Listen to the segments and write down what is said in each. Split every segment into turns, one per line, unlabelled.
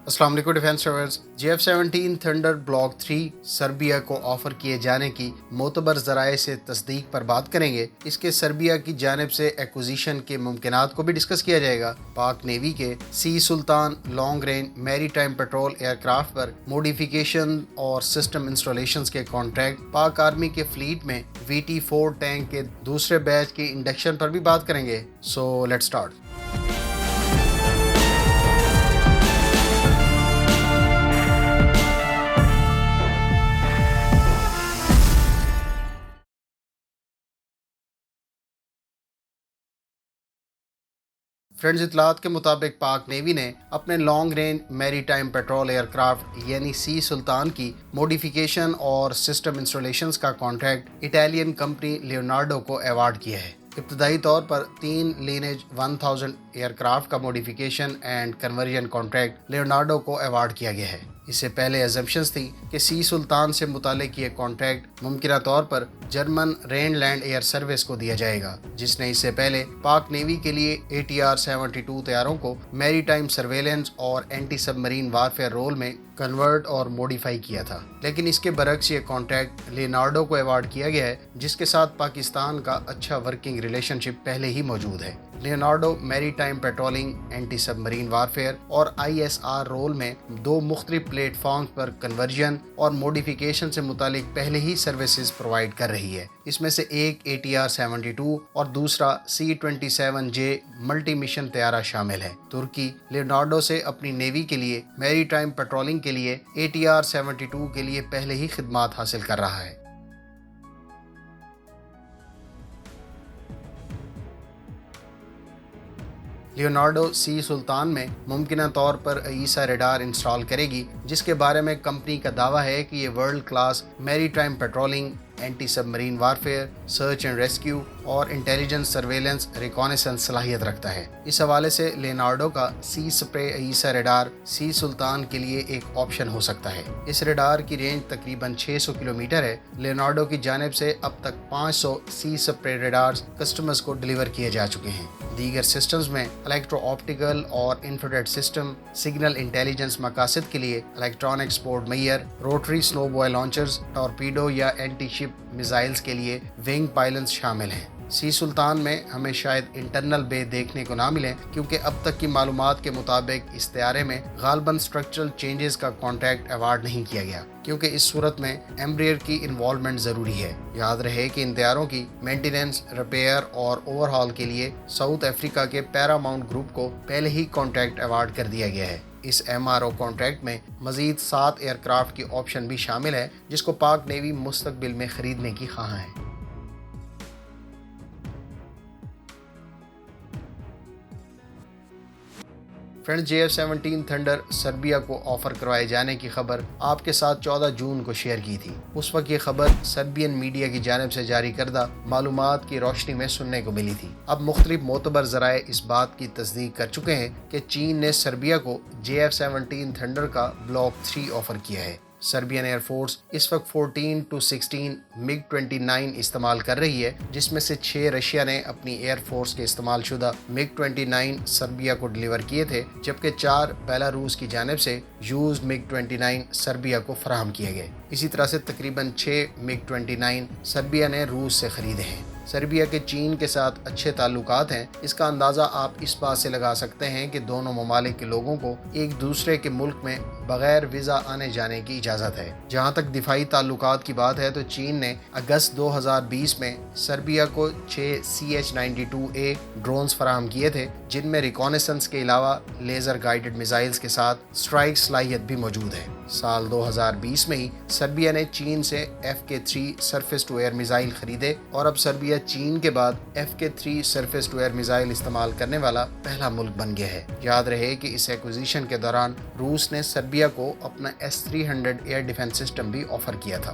السلام علیکم defence travellers. JF-17 thunder block 3 Serbia کو آفر کیے جانے کی معتبر ذرائع سے تصدیق پر بات کریں گے۔ اس کے سربیا کی جانب سے ایکوزیشن کے ممکنات کو بھی ڈسکس کیا جائے گا۔ پاک نیوی کے سی سلطان لانگ رینج میری ٹائم پیٹرول ایئر کرافٹ پر موڈیفیکیشن اور سسٹم انسٹالیشنز کے کانٹریکٹ، پاک آرمی کے فلیٹ میں VT-4 ٹینک کے دوسرے بیچ کی انڈکشن پر بھی بات کریں گے۔ So let's start. فرینڈز، اطلاعات کے مطابق پاک نیوی نے اپنے لانگ رینج میری ٹائم پیٹرول ایئر کرافٹ یعنی سی سلطان کی موڈیفیکیشن اور سسٹم انسٹالیشنز کا کانٹریکٹ اٹالین کمپنی لیونارڈو کو ایوارڈ کیا ہے۔ ابتدائی طور پر 3 لینیج 1000 ایئر کرافٹ کا modification and conversion contract Leonardo کو ایوارڈ کیا گیا ہے۔ اس سے پہلے ایزمپشنز تھی کہ سی سلطان سے متعلق یہ کانٹریکٹ ممکنہ طور پر جرمن رین لینڈ ایئر سروس کو دیا جائے گا، جس نے اس سے پہلے پاک نیوی کے لیے ATR-72 طیاروں کو میری ٹائم سرویلنس اور anti submarine warfare role میں کنورٹ اور موڈیفائی کیا تھا۔ لیکن اس کے برعکس یہ کانٹریکٹ لیونارڈو کو ایوارڈ کیا گیا ہے، جس کے ساتھ پاکستان کا اچھا ورکنگ ریلیشن شپ پہلے ہی موجود ہے۔ لیونارڈو میری time patrolling, anti submarine warfare اور ISR رول میں 2 مختلف پلیٹ فارمز پر کنورژن اور موڈیفیکیشن سے متعلق پہلے ہی سروسز پرووائڈ کر رہی ہے۔ اس میں سے ایک ATR-72 اور دوسرا C-27J ملٹی مشن طیارہ شامل ہے۔ ترکی لیونارڈو سے اپنی نیوی کے لیے میری ٹائم پیٹرولنگ کے لیے ATR-72 کے لیے پہلے ہی خدمات حاصل کر رہا ہے۔ لیونارڈو سی سلطان میں ممکنہ طور پر عیسا ریڈار انسٹال کرے گی، جس کے بارے میں کمپنی کا دعویٰ ہے کہ یہ world class maritime patrolling, anti submarine warfare, search and rescue اور انٹیلیجنس سرویلنس ریکانیسنس صلاحیت رکھتا ہے۔ اس حوالے سے لیونارڈو کا سی سپرے عیسا ریڈار سی سلطان کے لیے ایک آپشن ہو سکتا ہے۔ اس ریڈار کی رینج تقریباً 600 کلومیٹر ہے۔ لیونارڈو کی جانب سے اب تک 500 سی سپرے ریڈارز کسٹمرز کو ڈیلیور کیے جا چکے ہیں۔ دیگر سسٹمز میں الیکٹرو آپٹیکل اور انفرارڈ سسٹم، سگنل انٹیلیجنس مقاصد کے لیے الیکٹرانک سپورٹ میئر، روٹری سنو بوائے لانچرز، ٹارپیڈو یا اینٹی شپ میزائلز کے لیے ونگ پائلنس شامل ہیں۔ سی سلطان میں ہمیں شاید انٹرنل بے دیکھنے کو نہ ملے، کیونکہ اب تک کی معلومات کے مطابق اس طیارے میں غالباً اسٹرکچرل چینجز کا کانٹریکٹ ایوارڈ نہیں کیا گیا، کیونکہ اس صورت میں ایمبریئر کی انوالومنٹ ضروری ہے۔ یاد رہے کہ ان طیاروں کی مینٹیننس، ریپیئر اور اوور ہال کے لیے ساؤتھ افریقہ کے پیراماؤنٹ گروپ کو پہلے ہی کانٹریکٹ ایوارڈ کر دیا گیا ہے۔ اس MRO کانٹریکٹ میں مزید 7 ایئر کرافٹ کی آپشن بھی شامل ہے، جس کو پاک نیوی مستقبل میں خریدنے کی خواہاں ہے۔ فرینڈ، JF-17 تھنڈر سربیا کو آفر کروائے جانے کی خبر آپ کے ساتھ 14 جون کو شیئر کی تھی۔ اس وقت یہ خبر سربین میڈیا کی جانب سے جاری کردہ معلومات کی روشنی میں سننے کو ملی تھی۔ اب مختلف معتبر ذرائع اس بات کی تصدیق کر چکے ہیں کہ چین نے سربیا کو JF-17 تھنڈر کا بلاک 3 آفر کیا ہے۔ سربین ایئر فورس اس وقت 14 to 16 MiG-29 استعمال کر رہی ہے، جس میں سے 6 رشیا نے اپنی ایئر فورس کے استعمال شدہ MiG-29 سربیا کو ڈیلیور کیے تھے، جبکہ 4 بیلاروس کی جانب سے یوزڈ MiG-29 سربیا کو فراہم کیے گئے۔ اسی طرح سے تقریباً 6 MiG-29 سربیا نے روس سے خریدے ہیں۔ سربیا کے چین کے ساتھ اچھے تعلقات ہیں۔ اس کا اندازہ آپ اس بات سے لگا سکتے ہیں کہ دونوں ممالک کے لوگوں کو ایک دوسرے کے ملک میں بغیر ویزا آنے جانے کی اجازت ہے۔ جہاں تک دفاعی تعلقات کی بات ہے تو چین نے اگست 2020 میں سربیا کو 6 CH-92A ڈرونز فراہم کیے تھے، جن میں ریکانیسنس کے علاوہ لیزر گائیڈڈ میزائلز کے ساتھ اسٹرائک صلاحیت بھی موجود ہے۔ سال 2020 میں ہی سربیا نے چین سے FK-3 surface to year missile خریدے، اور اب سربیا چین کے بعد FK-3 surface to year missile استعمال کرنے والا پہلا ملک بن گیا ہے۔ یاد رہے کہ اس ایکوزیشن کے دوران روس نے سربیا کو اپنا S-300 ایئر ڈیفنس سسٹم بھی آفر کیا تھا۔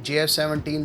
JF-17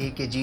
AKG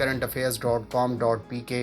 currentaffairs.com.pk